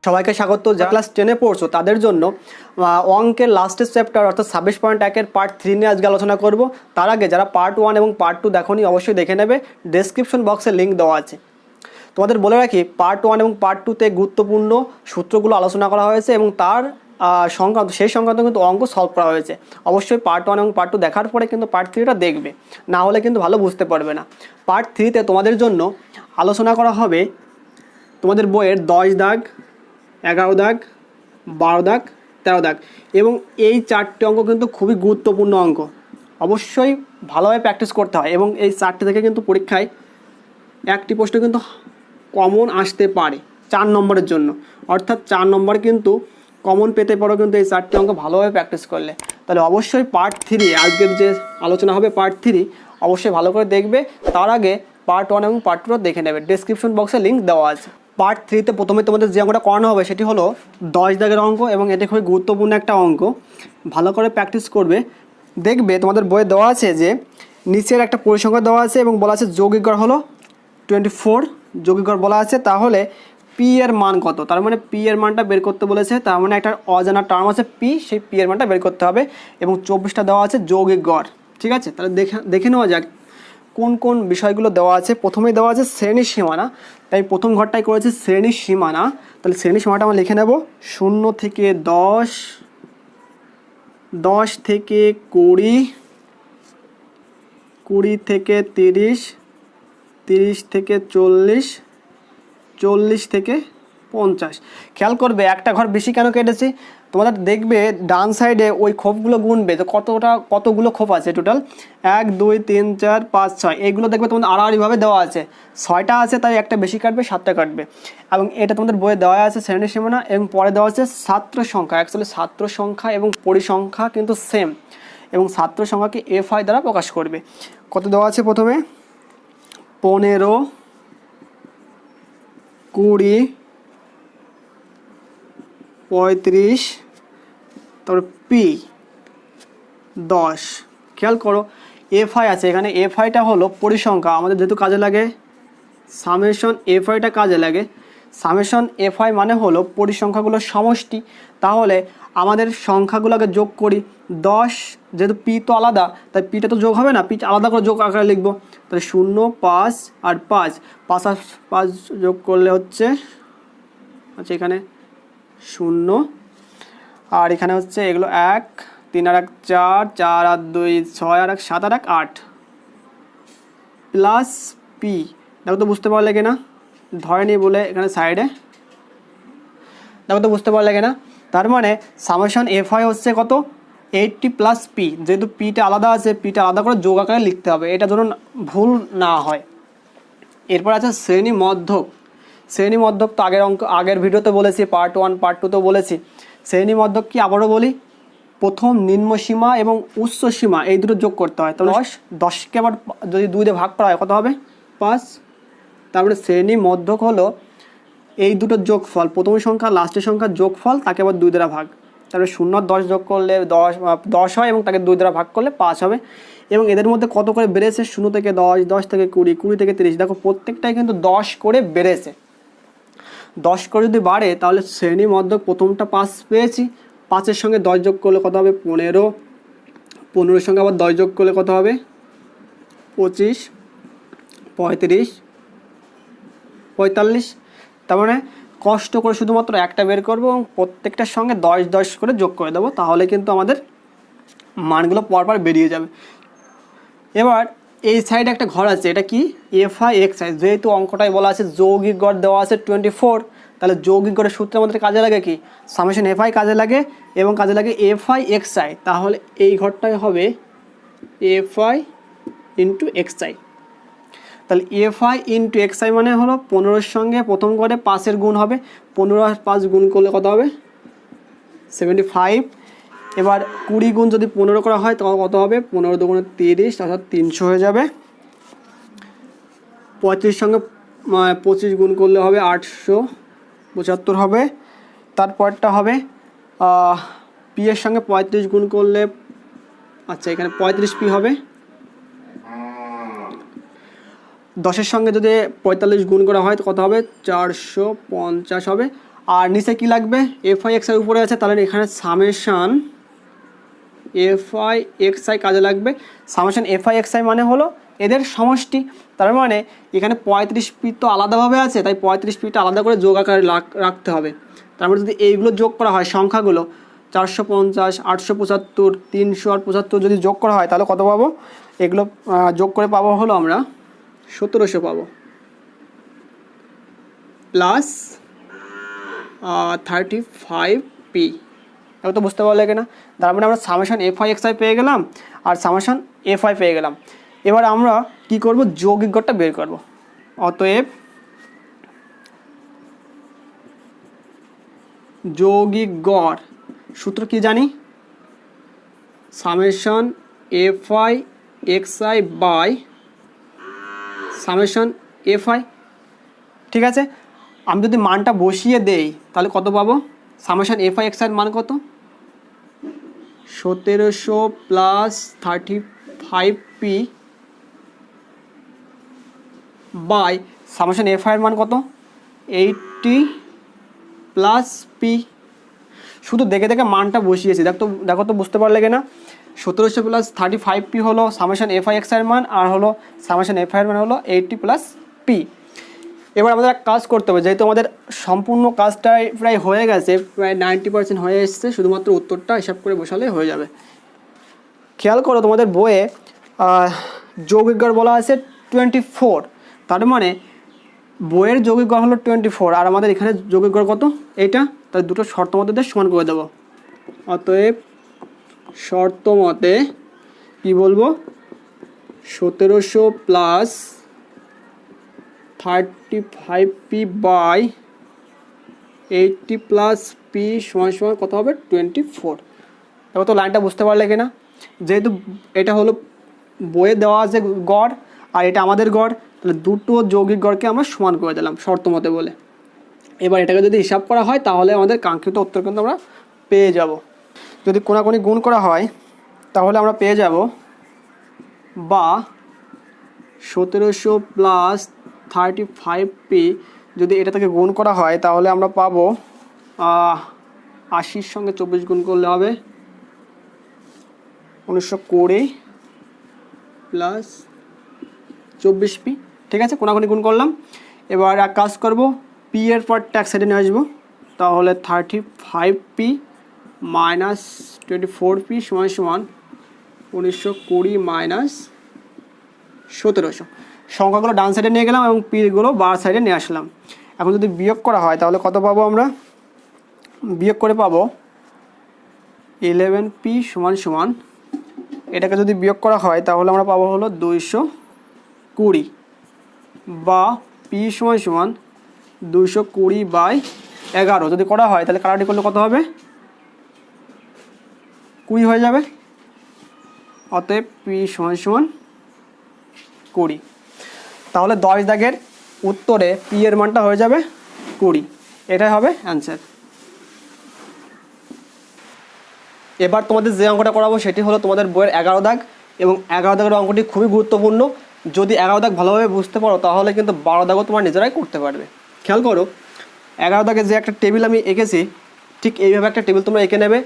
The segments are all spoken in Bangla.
সবাইকে স্বাগত। যারা ক্লাস 10-এ পড়ছো তাদের জন্য অঙ্কের লাস্টের চ্যাপ্টার অর্থাৎ 26.1-এর পার্ট 3 নিয়ে আজকে আলোচনা করব। তার আগে যারা পার্ট 1 এবং পার্ট 2 দেখোনি অবশ্যই দেখে নেবে, ডেসক্রিপশন বক্সে লিঙ্ক দেওয়া আছে। তোমাদের বলে রাখি, পার্ট 1 এবং পার্ট 2-তে গুরুত্বপূর্ণ সূত্রগুলো আলোচনা করা হয়েছে এবং তার সেই সংক্রান্ত কিন্তু অঙ্ক সলভ করা হয়েছে। অবশ্যই পার্ট 1 এবং পার্ট 2 দেখার পরে কিন্তু পার্ট 3টা দেখবে, না হলে কিন্তু ভালো বুঝতে পারবে না। পার্ট 3-তে তোমাদের জন্য আলোচনা করা হবে তোমাদের বইয়ের 10 দাগ, 11 দাগ, 12 দাগ, 13 দাগ এবং এই 4টে অঙ্ক কিন্তু খুবই গুরুত্বপূর্ণ অঙ্ক। অবশ্যই ভালোভাবে প্র্যাকটিস করতে হয় এবং এই 4টে থেকে কিন্তু পরীক্ষায় একটি প্রশ্ন কিন্তু কমন আসতে পারে 4 নম্বরের জন্য, অর্থাৎ 4 নম্বর কিন্তু কমন পেতে পারো কিন্তু এই 4টে অঙ্ক ভালোভাবে প্র্যাকটিস করলে। তাহলে অবশ্যই পার্ট 3 আজকের যে আলোচনা হবে পার্ট 3 অবশ্যই ভালো করে দেখবে। তার আগে পার্ট 1 এবং পার্ট 2 দেখে নেবে, ডেসক্রিপশন বক্সে লিঙ্ক দেওয়া আছে। পার্ট 3-তে প্রথমে তোমাদের যে অঙ্কটা করানো হবে সেটি হলো 10 দাগের অঙ্ক এবং এটি খুবই গুরুত্বপূর্ণ একটা অঙ্ক। ভালো করে প্র্যাকটিস করবে। দেখবে তোমাদের বইয়ে দেওয়া আছে যে নিচের একটা পরিসংখ্যা দেওয়া আছে এবং বলা আছে যৌগিক গড় হলো 24 যৌগিক গড় বলা আছে। তাহলে পি এর মান কত? তার মানে পি এর মানটা বের করতে বলেছে। তার মানে একটা অজানা টার্ম আছে পি, সেই পি এর মানটা বের করতে হবে এবং 24টা দেওয়া আছে যৌগিক গড়। ঠিক আছে, তাহলে দেখে নেওয়া যাক কোন কোন বিষয়গুলো দেওয়া আছে। প্রথমেই দেওয়া আছে শ্রেণীর সীমানা, তাই প্রথম ঘরটাই করেছে শ্রেণীর সীমানা। তাহলে শ্রেণীর সীমানাটা আমরা লিখে নেব 0 থেকে 10, 10 থেকে 20, 20 থেকে 30, 30 থেকে 40, 40 থেকে 50। খেয়াল করবে একটা ঘর বেশি কেন কেটেছি। তোমাদের দেখবে ডান সাইডে ওই খোপগুলো গুনবে তো কতগুলো খোপ আছে টোটাল, 1 2 3 4 5 6, এইগুলো দেখবে তোমাদের আড়াআড়িভাবে দেওয়া আছে। 6টা আছে তাই একটা বেশি কাটবে, 7টা কাটবে। এবং এটা তোমাদের বইয়ে দেওয়া আছে শ্রেণীর সীমানা এবং পরে দেওয়া আছে ছাত্র সংখ্যা। অ্যাকচুয়ালি ছাত্র সংখ্যা এবং পরিসংখ্যা কিন্তু সেম এবং ছাত্র সংখ্যাকে FI দ্বারা প্রকাশ করবে। কত দেওয়া আছে প্রথমে 15, 20, 35, তারপরে পি 10। খেয়াল করো FI আছে এখানে, FIটা হলো পরিসংখ্যা। আমাদের যেহেতু কাজে লাগে সামেশন FIটা কাজে লাগে। সামেশন FI মানে হলো পরিসংখ্যাগুলোর সমষ্টি। তাহলে আমাদের সংখ্যাগুলোকে যোগ করি 10, যেহেতু পি তো আলাদা তাই পিটা তো যোগ হবে না, পি আলাদা করে যোগ আকারে লিখবো। তাহলে 0 5 আর 5, 5 আর 5 যোগ করলে হচ্ছে আচ্ছা এখানে 0 আর এখানে হচ্ছে এগুলো 1 3 আর 1 4, 4 আর 2 6 আর 1 7 আর 1 8 প্লাস পি। দেখো তো বুঝতে পারলে কিনা, ধরেনি বলে এখানে সাইডে, দেখো তো বুঝতে পারলে কিনা। তার মানে সামেশন FI হচ্ছে কত 80 প্লাস পি। যেহেতু পিটা আলাদা আছে পিটা আলাদা করে যোগ আকারে লিখতে হবে, এটা যেন ভুল না হয়। এরপর আছে শ্রেণী মধ্যক। শ্রেণী মধ্যক তো আগের ভিডিওতে বলেছি, পার্ট 1 পার্ট 2তেও বলেছি। শ্রেণী মধ্যক কি আবারও বলি, প্রথম নিম্ন সীমা এবং উচ্চ সীমা এই দুটো যোগ করতে হয়। তাহলে 10কে আবার যদি 2 দিয়ে ভাগ করা হয় কত হবে 5। তারপরে শ্রেণী মধ্যক হলো এই দুটোর যোগফল, প্রথম সংখ্যা লাস্টের সংখ্যার যোগফল, তাকে আবার 2 দ্বারা ভাগ। তারপরে 0 আর 10 যোগ করলে 10 হয় এবং তাকে 2 দ্বারা ভাগ করলে 5 হবে। এবং এদের মধ্যে কত করে বেড়েছে, 0 থেকে 10, 10 থেকে 20, 20 থেকে 30। দেখো প্রত্যেকটাই কিন্তু 10 করে বেড়েছে। 10 করে যদি বাড়ে তাহলে শ্রেণী মধ্যক প্রথমটা 5 পেয়েছি, 5-এর সঙ্গে 10 যোগ করলে কত হবে 15, 15-এর সঙ্গে আবার 10 যোগ করলে কত হবে 25, 35, 45। তার মানে কষ্ট করে শুধুমাত্র একটা বের করবো এবং প্রত্যেকটার সঙ্গে 10 10 করে যোগ করে দেবো, তাহলে কিন্তু আমাদের মানগুলো পরপর বেরিয়ে যাবে। এবার এই সাইডে একটা ঘর আছে, এটা কি FI XI। যেহেতু অঙ্কটাই বলা আছে যৌগিক গড় দেওয়া আছে 24, তাহলে যৌগিক গড়ের সূত্রে আমাদের কাজে লাগে কি সামেশন FI কাজে লাগে এবং কাজে লাগে FI XI। তাহলে এই ঘরটাই হবে FI ইন্টু XI। তাহলে FI ইন্টু XI মানে হলো 15-এর সঙ্গে প্রথম ঘরে 5-এর গুণ হবে, 15 আর 5 গুণ করলে কত হবে 75। এবার 20 গুণ যদি 15 করা হয় তখন কত হবে 15 দুগুণে 30, অর্থাৎ 300 হয়ে যাবে। 35-এর সঙ্গে 25 গুণ করলে হবে 875 হবে। তারপরটা হবে পি এর সঙ্গে 35 গুণ করলে আচ্ছা এখানে 35 পি হবে। 10-এর সঙ্গে যদি 45 গুণ করা হয় তো কত হবে 450 হবে। আর নিচে কি লাগবে, এফ আই এক্স আই উপরে আছে, তাহলে এখানে summation F I X I কাজে লাগবে। Summation F I X I মানে হলো এদের সমষ্টি, তার মানে এখানে 35p তো আলাদাভাবে আছে, তাই 35pটা আলাদা করে যোগ আকারে রাখতে হবে। তারপরে যদি এইগুলো যোগ করা হয় সংখ্যাগুলো 450, 875, 300 আর 75 যদি যোগ করা হয় তাহলে কত পাবো, এগুলো যোগ করে পাবো হলো আমরা 1700 পাবো প্লাস 35p। এবার তো বুঝতে পারলে কিনা, তার মানে আমরা summation F I X I পেয়ে গেলাম আর সামেশান এফ আই পেয়ে গেলাম। এবার আমরা কি করব, যৌগিক গড়টা বের করব। অতএব যৌগিক গড় সূত্র কি জানি, summation F I X I by summation F I. ঠিক আছে, আমি যদি মানটা বসিয়ে দেই তাহলে কত পাবো, summation F I X I এর মান কত, 1700 plus 35p by summation F I এর মান কত, 80 প্লাস পি। শুধু দেখে দেখে মানটা বসিয়েছি, দেখো তো বুঝতে পারলে কিনা, 1700 প্লাস 35p হলো summation F I X I এর মান, আর হলো সামেশান এফ আই এর মান হলো 80 প্লাস পি। এবার আমাদের এক কাজ করতে হবে, যেহেতু আমাদের সম্পূর্ণ কাজটাই প্রায় হয়ে গেছে, প্রায় 90% হয়ে এসছে, শুধুমাত্র উত্তরটা হিসাব করে বসালে হয়ে যাবে। খেয়াল করো তোমাদের বইয়ে যৌগিক গড় বলা আছে 24, তার মানে বইয়ের যৌগিক গড় হলো 24 আর আমাদের এখানে যৌগিক গড় কত, এইটা, তাই দুটো শর্ত মতে সমান করে দেবো। অতএব শর্ত মতে কী বলবো, 1700 plus 35p by 80 plus P সমান সমান কত হবে, 24। এবার তো লাইনটা বুঝতে পারলে কিনা, যেহেতু এটা হলো বইয়ে দেওয়া আছে গড় আর এটা আমাদের গড়, তাহলে দুটো যৌগিক গড়কে আমরা সমান করে দিলাম শর্ত মতে বলে। এবার এটাকে যদি হিসাব করা হয় তাহলে আমাদের কাঙ্ক্ষিত উত্তর কিন্তু আমরা পেয়ে যাব। যদি কোনাকুনি গুণ করা হয় তাহলে আমরা পেয়ে যাব, বা 1700 প্লাস 35p যদি এটা থেকে গুণ করা হয় তাহলে আমরা পাবো 80 সঙ্গে 24 গুণ করলে হবে 1920 প্লাস 24p। ঠিক আছে, কোনাকুনি গুণ করলাম। এবার এক কাজ করব, পি এর পর ট্যাক্স সাইডে নিয়ে আসবো, তাহলে 35p মাইনাস 24p সমান সমান 1920 মাইনাস 1700। সংখ্যাগুলো ডান সাইডে নিয়ে গেলাম এবং পিগুলো বার সাইডে নিয়ে আসলাম। এখন যদি বিয়োগ করা হয় তাহলে কত পাবো, আমরা বিয়োগ করে পাবো 11p সমান সমান, এটাকে যদি বিয়োগ করা হয় তাহলে আমরা পাবো হলো 220, বা পি সমান সমান 220/11 যদি করা হয় তাহলে কাটাকাটি করলে কত হবে, 20 হয়ে যাবে। অতএব পি সমান সমান 20। তাহলে 10 দাগের উত্তরে পি এর মানটা হয়ে যাবে 20, এটাই হবে অ্যান্সার। এবার তোমাদের যে অঙ্কটা করাবো সেটি হলো তোমাদের বইয়ের 11 দাগ, এবং 11 দাগের অঙ্কটি খুবই গুরুত্বপূর্ণ। যদি 11 দাগ ভালোভাবে বুঝতে পারো তাহলে কিন্তু 12 দাগও তোমার নিজেরাই করতে পারবে। খেয়াল করো, 11 দাগে যে একটা টেবিল আমি এঁকেছি, ঠিক এইভাবে একটা টেবিল তোমরা এঁকে নেবে।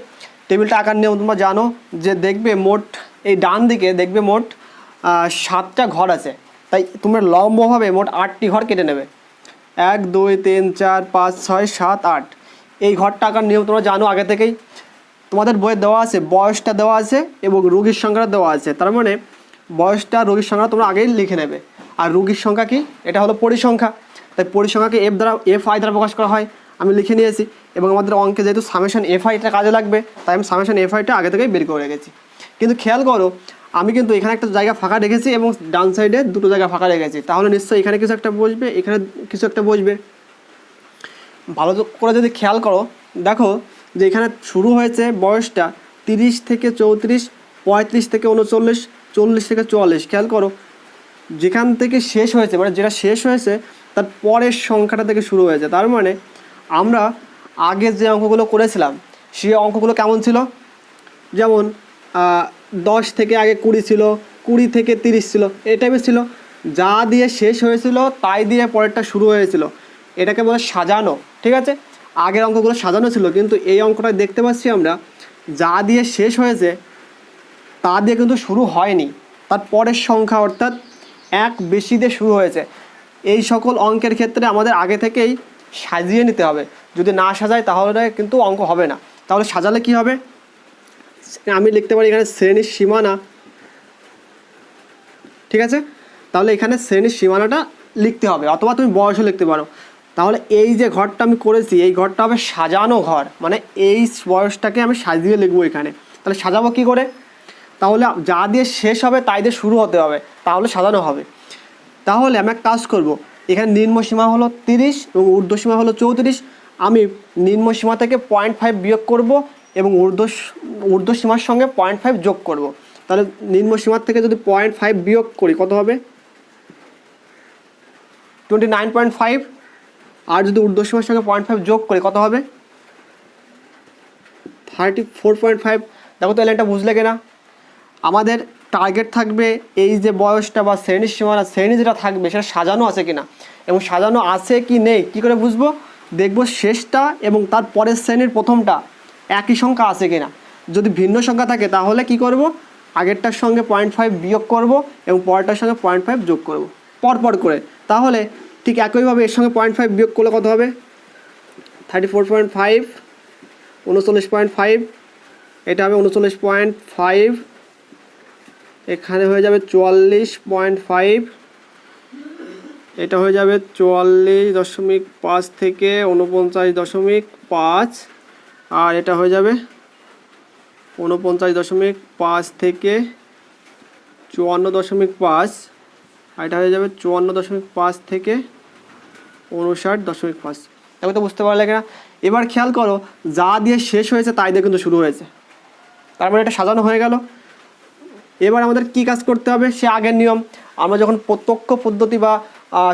টেবিলটা আঁকার নিয়ম তোমরা জানো, যে দেখবে মোট এই ডান দিকে দেখবে মোট 7টা ঘর আছে, তাই তোমরা লম্বভাবে মোট 8টি ঘর কেটে নেবে। 1 2 3 4 5 6 7 8। এই ঘরটা আঁকার নিয়ম তোমরা জানো আগে থেকেই, তোমাদের বইয়ে দেওয়া আছে, বয়সটা দেওয়া আছে এবং রোগীর সংখ্যাটা দেওয়া আছে। তার মানে বয়সটা রোগীর সংখ্যা তোমরা আগেই লিখে নেবে। আর রোগীর সংখ্যা কি, এটা হলো পরিসংখ্যা, তাই পরিসংখ্যাকে এফ আই দ্বারা প্রকাশ করা হয়, আমি লিখে নিয়েছি। এবং আমাদের অঙ্কে যেহেতু সামেশন এফ আইটা কাজে লাগবে, তাই আমি সামেশন এফ আইটা আগে থেকেই বের করে রেখেছি। কিন্তু খেয়াল করো, আমি কিন্তু এখানে একটা জায়গা ফাঁকা রেখেছি এবং ডান সাইডে দুটো জায়গা ফাঁকা রেখেছি, তাহলে নিশ্চয়ই এখানে কিছু একটা বসবে, এখানে কিছু একটা বসবে। ভালো করে যদি খেয়াল করো, দেখো যে এখানে শুরু হয়েছে বয়সটা 30 থেকে 34, 35 থেকে 39, 40 থেকে 44। খেয়াল করো, যেখান থেকে শেষ হয়েছে, মানে যেটা শেষ হয়েছে তার পরের সংখ্যাটা থেকে শুরু হয়েছে। তার মানে আমরা আগে যে অঙ্কগুলো করেছিলাম সেই অঙ্কগুলো কেমন ছিল, যেমন 10 থেকে আগে 20 ছিল, 20 থেকে 30 ছিল, এই টাইপের ছিল। যা দিয়ে শেষ হয়েছিল তাই দিয়ে পরেরটা শুরু হয়েছিল, এটাকে বলে সাজানো। ঠিক আছে, আগের অঙ্কগুলো সাজানো ছিল, কিন্তু এই অঙ্কটা দেখতে পাচ্ছি আমরা যা দিয়ে শেষ হয়েছে তা দিয়ে কিন্তু শুরু হয়নি, তার পরের সংখ্যা অর্থাৎ এক বেশি দিয়ে শুরু হয়েছে। এই সকল অঙ্কের ক্ষেত্রে আমাদের আগে থেকেই সাজিয়ে নিতে হবে, যদি না সাজায় তাহলে কিন্তু অঙ্ক হবে না। তাহলে সাজালে কি হবে, আমি লিখতে পারি এখানে শ্রেণীর সীমানা, ঠিক আছে, তাহলে এখানে শ্রেণীর সীমানাটা লিখতে হবে, অথবা তুমি বয়সও লিখতে পারো। তাহলে এই যে ঘরটা আমি করেছি এই ঘরটা হবে সাজানো ঘর, মানে এই বয়সটাকে আমি সাজিয়ে লিখবো এখানে। তাহলে সাজাবো কী করে, তাহলে যা দিয়ে শেষ হবে তাই দিয়ে শুরু হতে হবে, তাহলে সাজানো হবে। তাহলে আমি এক কাজ করব, এখানে নিম্ন সীমা হলো 30 এবং ঊর্ধ্ব সীমা হলো 34, আমি নিম্ন সীমা থেকে 0.5 বিয়োগ করব এবং ঊর্ধ্ব সীমার সঙ্গে 0.5 যোগ করব। তাহলে নিম্ন সীমার থেকে যদি 0.5 বিয়োগ করি কত হবে, 29.5, আর যদি ঊর্ধ্ব সীমার সঙ্গে 0.5 যোগ করি কত হবে, 34.5। দেখো তো এটা বুঝলে কিনা, আমাদের টার্গেট থাকবে এই যে বয়সটা বা শ্রেণীর সীমানা, শ্রেণী যেটা থাকবে সেটা সাজানো আছে কিনা, এবং সাজানো আছে কি নেই কী করে বুঝবো, দেখবো শেষটা এবং তার পরের শ্রেণীর প্রথমটা একই সংখ্যা আছে কিনা। যদি ভিন্ন সংখ্যা থাকে তাহলে কি করব, আগেরটার সঙ্গে 0.5 বিয়োগ করব এবং পরেরটার সঙ্গে 0.5 যোগ করব পরপর করে। তাহলে ঠিক একইভাবে এর সঙ্গে 0.5 বিয়োগ করলে কত হবে, 34.5, 39.5, এটা হবে 39.5, এখানে হয়ে যাবে 44.5, এটা হয়ে যাবে 44.5 থেকে 49.5, আর এটা হয়ে যাবে 49.5 থেকে 54.5, আর এটা হয়ে যাবে 54.5 থেকে 59.5। তাকে তো বুঝতে পারলে কিনা। এবার খেয়াল করো যা দিয়ে শেষ হয়েছে তাই দিয়ে কিন্তু শুরু হয়েছে, তার মানে এটা সাজানো হয়ে গেল। এবার আমাদের কি কাজ করতে হবে, সে আগের নিয়ম, আমরা যখন প্রত্যক্ষ পদ্ধতি বা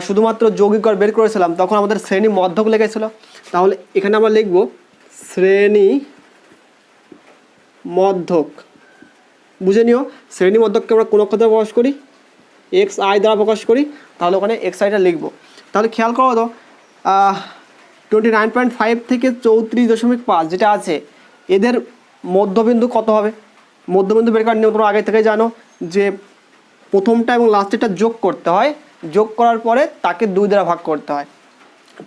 শুধুমাত্র যৌগিকর বের করেছিলাম তখন আমাদের শ্রেণী মধ্যক লেগেছিল। তাহলে এখানে আমরা লিখব শ্রেণী মধ্যক। বুঝে নিও, শ্রেণী মধ্যককে আমরা কোন অক্ষর দ্বারা প্রকাশ করি, এক্স আই দ্বারা প্রকাশ করি, তাহলে ওখানে এক্স আইটা লিখব। তাহলে খেয়াল করো তো 29.5 থেকে 34.5 যেটা আছে এদের মধ্যবিন্দু কত হবে, মধ্যবিন্দু বের করার নিয়ম তোমরা আগে থেকে জানো যে প্রথমটা এবং লাস্টেরটা যোগ করতে হয়, যোগ করার পরে তাকে 2 দ্বারা ভাগ করতে হয়।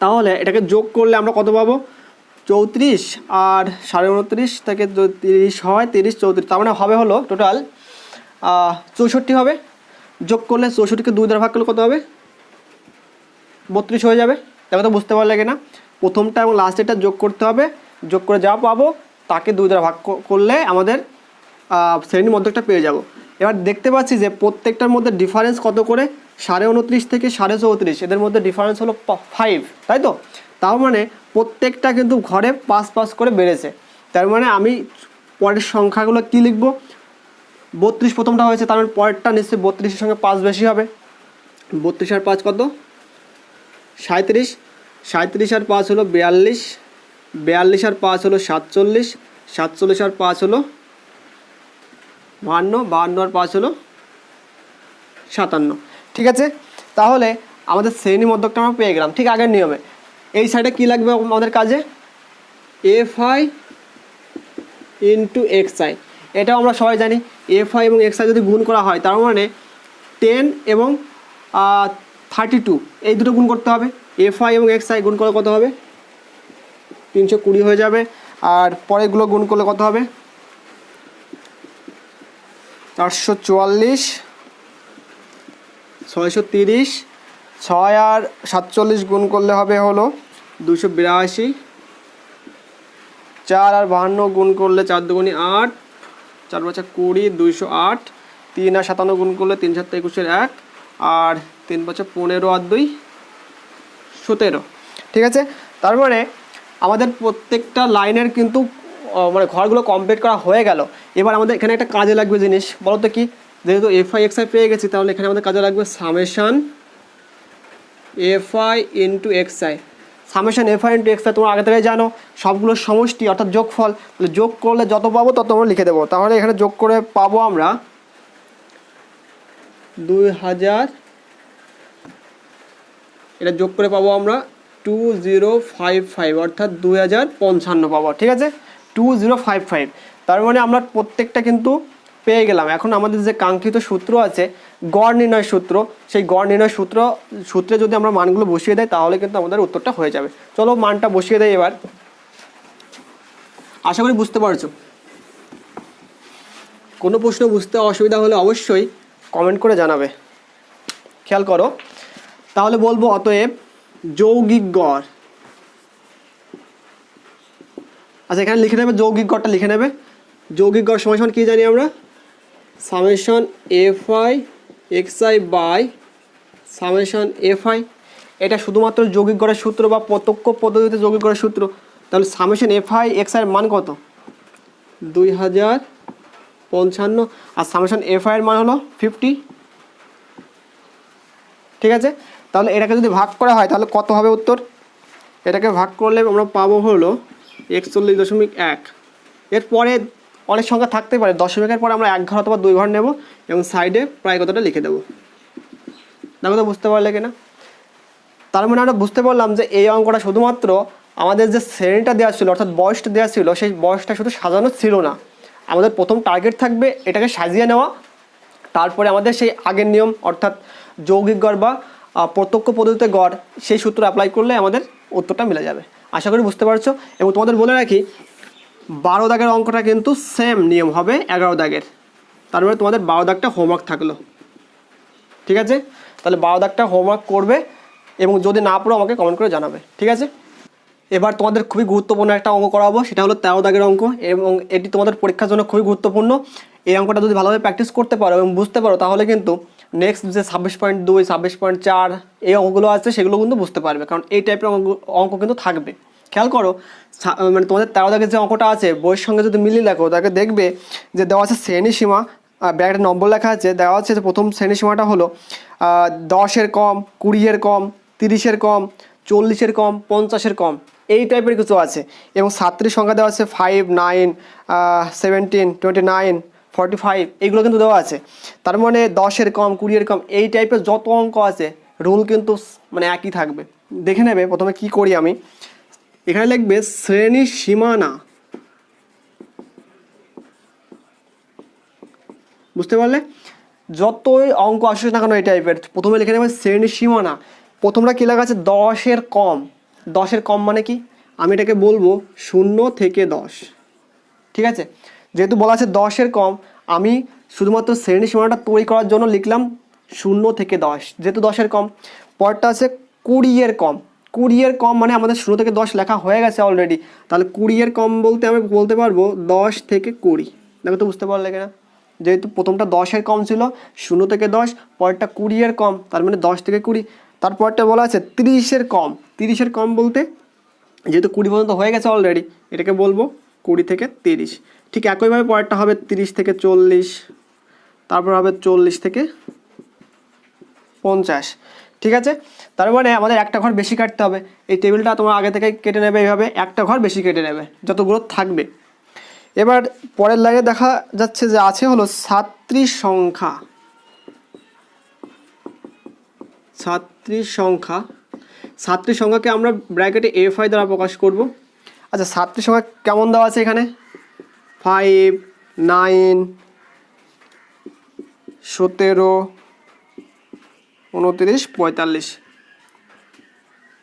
তাহলে এটাকে যোগ করলে আমরা কত পাবো, 34 আর 29.5 থেকে 30 হয় 30, 34, তার মানে হবে হলো টোটাল 64 হবে। যোগ করলে 64কে 2 দ্বারা ভাগ করলে কত হবে, 32 হয়ে যাবে। তাকে তো বুঝতে পারলে কিনা, প্রথমটা এবং লাস্টেরটা যোগ করতে হবে, যোগ করে যা পাবো তাকে 2 দ্বারা ভাগ করলে আমাদের শ্রেণীর মধ্যকটা পেয়ে যাব। এবার দেখতে পাচ্ছি যে প্রত্যেকটার মধ্যে ডিফারেন্স কত করে, 29.5 থেকে 34.5, এদের মধ্যে ডিফারেন্স হলো 5, তাই তো। তার মানে প্রত্যেকটা কিন্তু ঘরে 5 করে বেড়েছে। তার মানে আমি পরের সংখ্যাগুলো কি লিখব, 32 প্রথমটা হয়েছে, তার মানে পরেরটা নিশ্চয়ই 32-এর সঙ্গে 5 বেশি হবে। 32 আর 5 কত, 37, 37 আর 5 হলো 42, 42 আর 5 হলো 47, 47 আর 5 হলো 52, 52 আর 5 হলো 57। ঠিক আছে, তাহলে আমাদের শ্রেণী মধ্যকটা আমরা পেয়ে গেলাম ঠিক আগের নিয়মে। এই সাইডে কী লাগবে আমাদের কাজে, F I into X I. এটাও আমরা সবাই জানি, এফ আই এবং এক্স আই যদি গুণ করা হয় তার মানে 10 এবং 32 এই দুটো গুণ করতে হবে। এফ আই এবং এক্স আই গুণ করলে কত হবে, 320 হয়ে যাবে। আর পরেরগুলো গুণ করলে কত হবে, 444, 630, 6 আর 47 গুণ করলে হবে হলো 282, 4 আর 52 গুণ করলে 4 দুগুণে 8, 4 5 20, 208, 3 আর 57 গুণ করলে 3 7 21 1, আর 3 5 15 আর 2 17। ঠিক আছে, তার মানে আমাদের প্রত্যেকটা লাইনের কিন্তু মানে ঘরগুলো কমপ্লিট করা হয়ে গেল। এবার আমাদের এখানে একটা কাজে লাগবে জিনিস, বলো তো কি, যেহেতু এফ আই এক্স আই পেয়ে গেছি তাহলে এখানে আমাদের কাজে লাগবে summation F I into X I. Summation F I into X I তোমরা আগে থেকে জানো, সবগুলোর সমষ্টি অর্থাৎ যোগফল, যোগ করলে যত পাবো তত আমরা লিখে দেবো। তাহলে এখানে যোগ করে পাবো আমরা 2000, এটা যোগ করে পাবো আমরা 2055 অর্থাৎ 2055 পাবো, ঠিক আছে, 2055। তার মানে আমরা প্রত্যেকটা কিন্তু পেয়ে গেলাম। এখন আমাদের যে কাঙ্ক্ষিত সূত্র আছে গড় নির্ণয় সূত্র, সেই গড় নির্ণয় সূত্রে যদি আমরা মানগুলো বসিয়ে দেয় তাহলে কিন্তু আমাদের উত্তরটা হয়ে যাবে। চলো মানটা বসিয়ে দেয় এবার। আশা করি বুঝতে পারছো। কোনো প্রশ্ন বুঝতে অসুবিধা হলে অবশ্যই কমেন্ট করে জানাবে। খেয়াল করো, তাহলে বলবো অতএব যৌগিক গড়, আচ্ছা এখানে লিখে নেবে যৌগিক গড়টা লিখে নেবে। যৌগিক গড় সমান সমান কী জানি আমরা, summation fi xi by summation fi। এটা শুধুমাত্র যৌগিক গড়ের সূত্র বা প্রত্যক্ষ পদ্ধতিতে যৌগিক গড়ের সূত্র। তাহলে সামেশন fi xi এর মান কত, 2055, আর সামেশন fi এর মান হলো 50, ঠিক আছে। তাহলে এটাকে যদি ভাগ করা হয় তাহলে কত হবে উত্তর, এটাকে ভাগ করলে আমরা পাবো হলো 41.1। এরপরে অনেক সংখ্যা থাকতে পারে, দশমিকের পরে আমরা 1 ঘর অথবা 2 ঘর নেব এবং সাইডে প্রায় কতটা লিখে দেবো। দেখো তো বুঝতে পারলে কিনা। তার মানে আমরা বুঝতে পারলাম যে এই অঙ্কটা শুধুমাত্র আমাদের যে শ্রেণীটা দেওয়া ছিল অর্থাৎ বয়সটা দেওয়া ছিল সেই বয়সটা শুধু সাজানো ছিল না, আমাদের প্রথম টার্গেট থাকবে এটাকে সাজিয়ে নেওয়া, তারপরে আমাদের সেই আগের নিয়ম অর্থাৎ যৌগিক গড় বা প্রত্যক্ষ পদ্ধতিতে গড় সেই সূত্র অ্যাপ্লাই করলে আমাদের উত্তরটা মিলে যাবে। আশা করি বুঝতে পারছো। এবং তোমাদের বলে রাখি 12 দাগের অঙ্কটা কিন্তু সেম নিয়ম হবে 11 দাগের। তার মানে তোমাদের 12 দাগটা হোমওয়ার্ক থাকলো, ঠিক আছে। তাহলে 12 দাগটা হোমওয়ার্ক করবে এবং যদি না পড়ো আমাকে কমেন্ট করে জানাবে, ঠিক আছে। এবার তোমাদের খুবই গুরুত্বপূর্ণ একটা অঙ্ক করাবো, সেটা হলো 13 দাগের অঙ্ক এবং এটি তোমাদের পরীক্ষার জন্য খুবই গুরুত্বপূর্ণ। এই অঙ্কটা যদি ভালোভাবে প্র্যাকটিস করতে পারো এবং বুঝতে পারো তাহলে কিন্তু নেক্সট যে 26.2 26.4 এই অঙ্কগুলো আছে সেগুলো কিন্তু বুঝতে পারবে, কারণ এই টাইপের অঙ্ক কিন্তু থাকবে। খেয়াল করো, মানে তোমাদের 13 দাগের যে অঙ্কটা আছে বইয়ের সঙ্গে যদি মিলিয়ে দেখো তাকে দেখবে যে দেওয়া আছে শ্রেণী সীমা, ব্র্যাকেটে নম্বর লেখা আছে, দেওয়া আছে যে প্রথম শ্রেণী সীমাটা হলো 10-এর কম, 20-এর কম, 30-এর কম, 40-এর কম, 50-এর কম, এই টাইপের কিছু আছে। এবং ছাত্রীর সংখ্যা দেওয়া আছে 5, 9, 17, 29, 45 এইগুলো কিন্তু দেওয়া আছে। তার মানে 10-এর কম, 20-এর কম এই টাইপের যত অঙ্ক আছে রুল কিন্তু মানে একই থাকবে। দেখে নেবে প্রথমে কি করি আমি, এখানে লিখবে শ্রেণী সীমানা, বুঝতে পারলে, যতই অঙ্ক আসে না কেন এই টাইপের প্রথমে লিখে নেবে শ্রেণী সীমানা। প্রথমটা কী লেখা আছে, 10-এর কম। 10-এর কম মানে কি, আমি এটাকে বলবো 0 থেকে 10, ঠিক আছে। যেহেতু বলা আছে 10-এর কম, আমি শুধুমাত্র শ্রেণী সীমানাটা তৈরি করার জন্য লিখলাম 0 থেকে 10, যেহেতু 10-এর কম। পরটা আছে 20-এর কম। 20-এর কম মানে আমাদের 0 থেকে 10 লেখা হয়ে গেছে অলরেডি, তাহলে 20-এর কম বলতে আমি বলতে পারবো 10 থেকে 20। দেখো তো বুঝতে পারলে কিনা, যেহেতু প্রথমটা 10-এর কম ছিল 0 থেকে 10, পরেরটা 20-এর কম তার মানে 10 থেকে 20। তারপরটা বলা আছে 30-এর কম। 30-এর কম বলতে যেহেতু 20 পর্যন্ত হয়ে গেছে অলরেডি, এটাকে বলবো 20 থেকে 30। ঠিক একইভাবে পরেরটা হবে 30 থেকে 40, তারপর হবে 40 থেকে 50, ঠিক আছে। তার মানে আমাদের একটা ঘর বেশি কাটতে হবে। এই টেবিলটা তোমরা আগে থেকে কেটে নেবে, এইভাবে একটা ঘর বেশি কেটে নেবে যতগুলো থাকবে। এবার পরের লাইনে দেখা যাচ্ছে যে আছে হলো ছাত্রীর সংখ্যা। ছাত্রীর সংখ্যাকে আমরা ব্র্যাকেটে fi দ্বারা প্রকাশ করব। আচ্ছা ছাত্রীর সংখ্যা কেমন দেওয়া আছে এখানে, 5, 9, 17, 29, 45।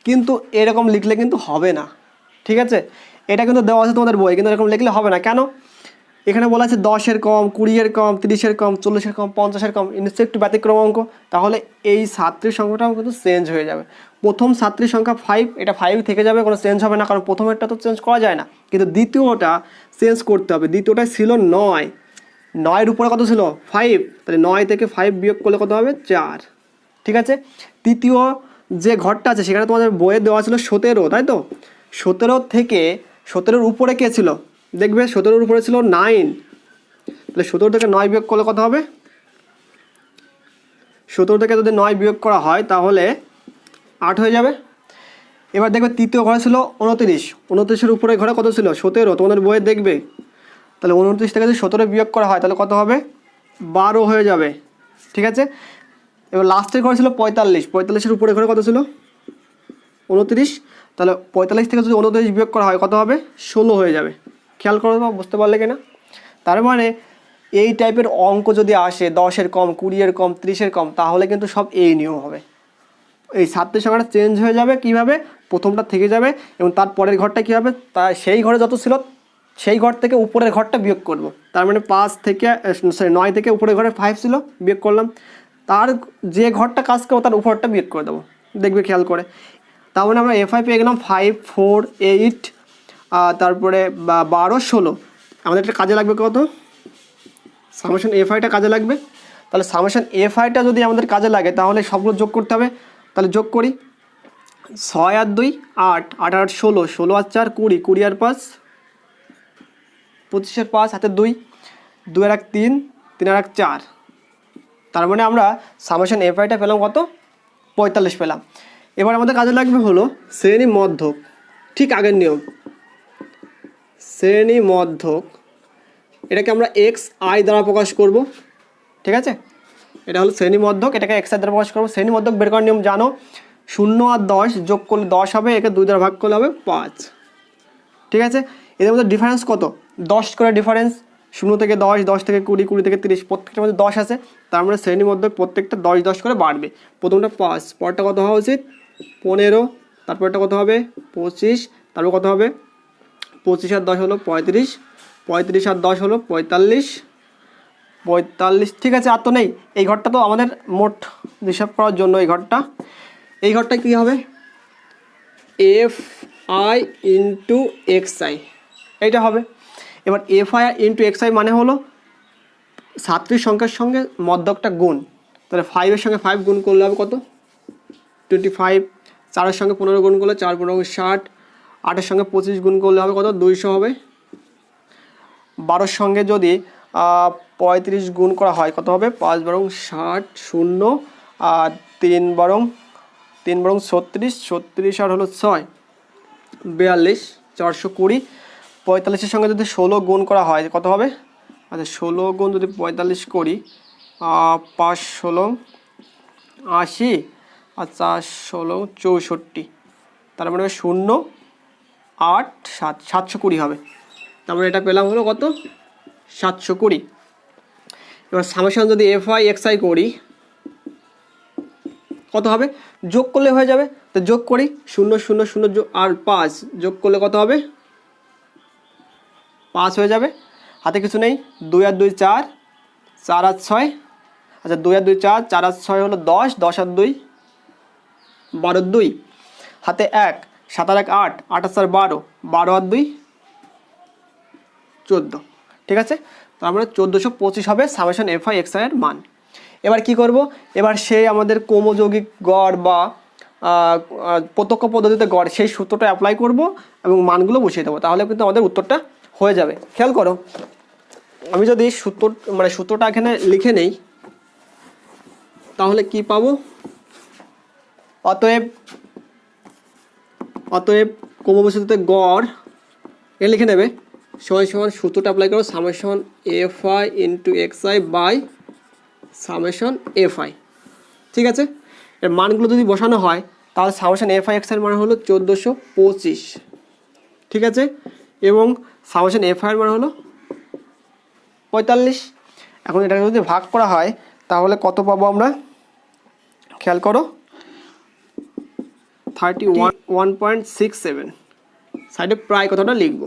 কিন্তু এরকম লিখলে কিন্তু হবে না, ঠিক আছে। এটা কিন্তু দেওয়া আছে তোমাদের বই, কিন্তু এরকম লিখলে হবে না। কেন, এখানে বলা আছে 10-এর কম, 20-এর কম, 30-এর কম, 40-এর কম, 50-এর কম, নিশ্চয়ই একটু ব্যতিক্রম অঙ্ক। তাহলে এই ছাত্রীর সংখ্যাটাও কিন্তু চেঞ্জ হয়ে যাবে। প্রথম ছাত্রীর সংখ্যা 5, এটা 5 থেকে যাবে, কোনো চেঞ্জ হবে না, কারণ প্রথমেরটা তো চেঞ্জ করা যায় না। কিন্তু দ্বিতীয়টা চেঞ্জ করতে হবে। দ্বিতীয়টা ছিল 9, 9-এর উপরে কত ছিল 5, তাহলে 9 থেকে 5 বিয়োগ করলে কত হবে 4, ঠিক আছে। তৃতীয় যে ঘরটা আছে সেখানে তোমাদের বইয়ে দেওয়া ছিল 17, তাই তো। 17 থেকে 17-এর উপরে কে ছিল, দেখবে 17-এর উপরে ছিল 9, তাহলে 17 থেকে 9 বিয়োগ করলে কত হবে, 17 থেকে যদি 9 বিয়োগ করা হয় তাহলে 8 হয়ে যাবে। এবার দেখবে তৃতীয় ঘরে ছিল 29, 29-এর উপরে ঘরে কত ছিল 17, তোমাদের বইয়ে দেখবে। তাহলে 29 থেকে যদি 17 বিয়োগ করা হয় তাহলে কত হবে 12 হয়ে যাবে, ঠিক আছে। এবার লাস্টের ঘরে ছিল 45, 45-এর উপরে ঘরে কত ছিল 29, তাহলে 45 থেকে যদি 29 বিয়োগ করা হয় কত হবে? 16 হয়ে যাবে। খেয়াল করো, বুঝতে পারলে কিনা? তার মানে এই টাইপের অঙ্ক যদি আসে 10-এর কম, 20-এর কম, 30-এর কম, তাহলে কিন্তু সব এই নিয়ম হবে। এই ছাত্রের সংখ্যাটা চেঞ্জ হয়ে যাবে কীভাবে? প্রথমটা থেকে যাবে এবং তার পরের ঘরটা কী হবে? তা সেই ঘরে যত ছিল সেই ঘর থেকে উপরের ঘরটা বিয়োগ করব। তার মানে 5 থেকে 9 থেকে উপরের ঘরে 5 ছিল, বিয়োগ করলাম, তার যে ঘরটা কাজ করবো তার উপরটা বিয়োগ করে দেবো। দেখবে খেয়াল করে। তার মানে আমরা এফআই পেয়ে গেলাম 5, 4, 8, তারপরে 12, 16। আমাদের এটা কাজে লাগবে কত? সামেশন এফআইটা কাজে লাগবে। তাহলে সামেশন এফআইটা যদি আমাদের কাজে লাগে তাহলে সবগুলো যোগ করতে হবে। তাহলে যোগ করি, 6 আর 2 8, 8 আর 16, 16 আর 4 20, 20 আর 5 25, আর 5 হাতে 2, 2 আর 1 3, 3 আর 1 4। তার মানে আমরা সামেশন এফআইটা পেলাম কত? 45 পেলাম। এবার আমাদের কাজে লাগবে হলো শ্রেণী মধ্যক। ঠিক আগের নিয়ম, শ্রেণী মধ্যক এটাকে আমরা এক্স আই দ্বারা প্রকাশ করব। ঠিক আছে, এটা হলো শ্রেণী মধ্যক, এটাকে এক্স আই দ্বারা প্রকাশ করবো। শ্রেণী মধ্যক বের করার নিয়ম জানো, 0 আর 10 যোগ করলে 10 হবে, একে 2 দ্বারা ভাগ করলে হবে 5। ঠিক আছে, এদের মধ্যে ডিফারেন্স কত? 10 করে ডিফারেন্স। 0 থেকে 10, 10 থেকে 20, 20 থেকে 30, প্রত্যেকটার মধ্যে 10 আছে। তার মানে শ্রেণী মধ্যক প্রত্যেকটা 10 10 করে বাড়বে। প্রথমটা 5, পরটা কত হওয়া উচিত? 15, তারপরটা কত হবে? 25, তারপর কত হবে? 25 আর 10 হলো 35, 35 আর 10 হলো 45, 45। ঠিক আছে, আর তো নেই। এই ঘরটা তো আমাদের মোট হিসাব করার জন্য এই ঘরটা কী হবে? F I into X I, এইটা হবে। এবার F I into X I মানে হলো ছাত্রীর সংখ্যার সঙ্গে মধ্যকটা গুণ। তাহলে 5-এর সঙ্গে 5 গুণ করলে হবে কত? 25। 4-এর সঙ্গে 15 গুণ করলে 4 15 60। 8-এর সঙ্গে 25 গুণ করলে হবে কত? 200 হবে। 12-এর সঙ্গে যদি 35 গুণ করা হয় কত হবে? 5 বরং 60, 0 আর 3 বরং 36, 36 আর হলো 6 42, 420। 45-এর সঙ্গে যদি 16 গুণ করা হয় কত হবে? আচ্ছা, 16 গুণ যদি 45 করি, 5 16 80 আর 4 16 64। তার মানে 0 8 7, 720 হবে। তারপরে এটা পেলাম হলো কত? 720। এবার সামেশন যদি এফ আই এক্স আই করি কত হবে? যোগ করলে হয়ে যাবে। তো যোগ করি, 0 0 0 আর 5 যোগ করলে কত হবে? 5 হয়ে যাবে। হাতে কিছু নেই, 2 আর 2 4, 4 আর 6। আচ্ছা, 2 আর 2 4, 4 আর 6 হলো 10, 10 আর 2 12, 2 হাতে 1, 7 আর 1 8, 8 আর 4 12, 12 আর 2 14। ঠিক আছে, তার মানে 1425 হবে summation F I X I এর মান। এবার কি করব? এবার সেই আমাদের ক্রমযৌগিক গড় বা প্রত্যক্ষ পদ্ধতিতে গড়, সেই সূত্রটা অ্যাপ্লাই করব এবং মানগুলো বসিয়ে দেবো, তাহলে কিন্তু আমাদের উত্তরটা হয়ে যাবে। খেয়াল করো, আমি যদি সূত্রটা এখানে লিখে নেই তাহলে কি পাবো? অতএব ক্রমবর্ধিত গড় এ লিখে নেবে, সমান সূত্রটা অ্যাপ্লাই করো, summation F I into X I by summation F I. ঠিক আছে, এর মানগুলো যদি বসানো হয় তাহলে summation F I X I মান হলো 1425। ঠিক আছে, এবং সামেশন এফ আই এর মান হলো 45। এখন এটাকে যদি ভাগ করা হয় তাহলে কত পাবো আমরা? খেয়াল করো, 31.67। সাইডে প্রায় কথাটা লিখব।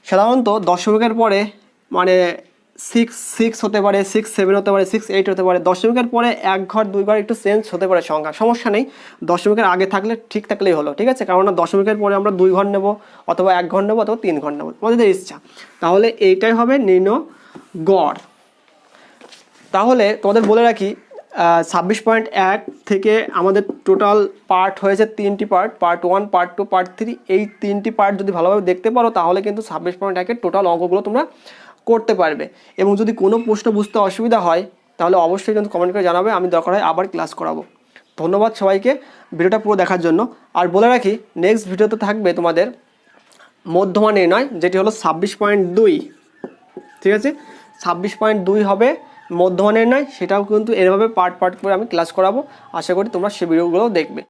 সাধারণত দশমিকের পরে মানে 6 হতে পারে, 6 7 হতে পারে, 6 8 হতে পারে। দশমিকের পরে 1 ঘর 2 ঘর একটু চেঞ্জ হতে পারে সংখ্যা, সমস্যা নেই। দশমিকের আগে থাকলে ঠিক থাকলেই হলো। ঠিক আছে, কারণ দশমিকের পরে আমরা 2 ঘর নেব, অথবা 1 ঘর নেব, অথবা 3 ঘর নেব, আমাদের ইচ্ছা। তাহলে এইটাই হবে নির্ণয় গড়। তাহলে তোমাদের বলে রাখি, 26.1 থেকে আমাদের টোটাল পার্ট হয়েছে 3টি পার্ট, পার্ট 1, পার্ট 2, পার্ট 3। এই 3টি পার্ট যদি ভালোভাবে দেখতে পারো তাহলে কিন্তু 26.1-এর টোটাল অঙ্কগুলো তোমরা করতে পারবে। এবং যদি কোনো প্রশ্ন বুঝতে অসুবিধা হয় তাহলে অবশ্যই কিন্তু কমেন্ট করে জানাবে, আমি দরকার হয় আবার ক্লাস করাবো। ধন্যবাদ সবাইকে ভিডিওটা পুরো দেখার জন্য। আর বলে রাখি, নেক্সট ভিডিওতে থাকবে তোমাদের মধ্যমা নির্ণয়, যেটি হলো 26.2। ঠিক আছে, 26.2 হবে মধ্যমা নির্ণয়। সেটাও কিন্তু এভাবে পার্ট করে আমি ক্লাস করাবো। আশা করি তোমরা সে ভিডিওগুলো দেখবে।